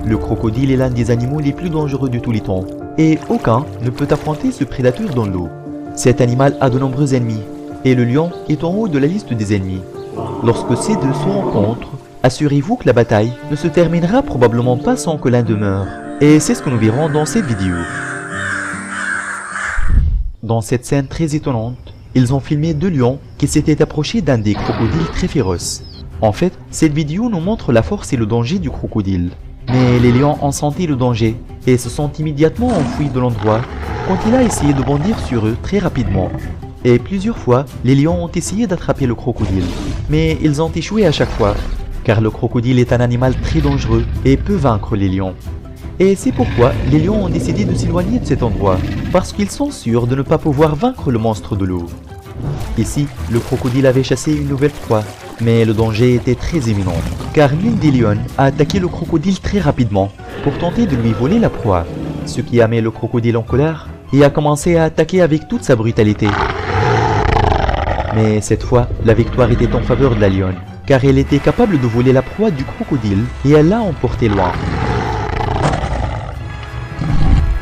Le crocodile est l'un des animaux les plus dangereux de tous les temps, et aucun ne peut affronter ce prédateur dans l'eau. Cet animal a de nombreux ennemis, et le lion est en haut de la liste des ennemis. Lorsque ces deux se rencontrent, assurez-vous que la bataille ne se terminera probablement pas sans que l'un demeure. Et c'est ce que nous verrons dans cette vidéo. Dans cette scène très étonnante, ils ont filmé deux lions qui s'étaient approchés d'un des crocodiles très féroces. En fait, cette vidéo nous montre la force et le danger du crocodile. Mais les lions ont senti le danger et se sont immédiatement enfuis de l'endroit quand il a essayé de bondir sur eux très rapidement. Et plusieurs fois, les lions ont essayé d'attraper le crocodile, mais ils ont échoué à chaque fois, car le crocodile est un animal très dangereux et peut vaincre les lions. Et c'est pourquoi les lions ont décidé de s'éloigner de cet endroit, parce qu'ils sont sûrs de ne pas pouvoir vaincre le monstre de l'eau. Ici, le crocodile avait chassé une nouvelle proie, mais le danger était très imminent, car l'une des lionnes a attaqué le crocodile très rapidement pour tenter de lui voler la proie, ce qui a mis le crocodile en colère et a commencé à attaquer avec toute sa brutalité. Mais cette fois, la victoire était en faveur de la lionne, car elle était capable de voler la proie du crocodile et elle l'a emporté loin.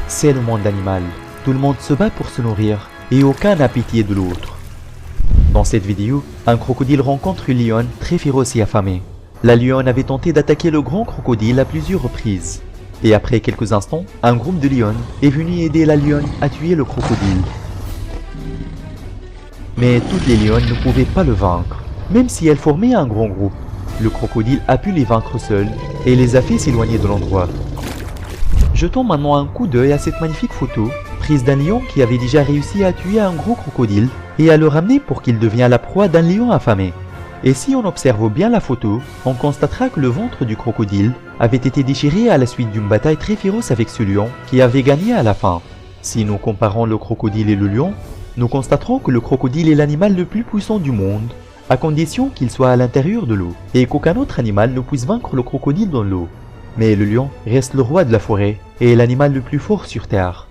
C'est le monde animal, tout le monde se bat pour se nourrir et aucun n'a pitié de l'autre. Dans cette vidéo, un crocodile rencontre une lionne très féroce et affamée. La lionne avait tenté d'attaquer le grand crocodile à plusieurs reprises. Et après quelques instants, un groupe de lionnes est venu aider la lionne à tuer le crocodile. Mais toutes les lionnes ne pouvaient pas le vaincre, même si elles formaient un grand groupe. Le crocodile a pu les vaincre seul et les a fait s'éloigner de l'endroit. Jetons maintenant un coup d'œil à cette magnifique photo, prise d'un lion qui avait déjà réussi à tuer un gros crocodile et à le ramener pour qu'il devienne la proie d'un lion affamé. Et si on observe bien la photo, on constatera que le ventre du crocodile avait été déchiré à la suite d'une bataille très féroce avec ce lion qui avait gagné à la fin. Si nous comparons le crocodile et le lion, nous constaterons que le crocodile est l'animal le plus puissant du monde, à condition qu'il soit à l'intérieur de l'eau, et qu'aucun autre animal ne puisse vaincre le crocodile dans l'eau. Mais le lion reste le roi de la forêt et est l'animal le plus fort sur Terre.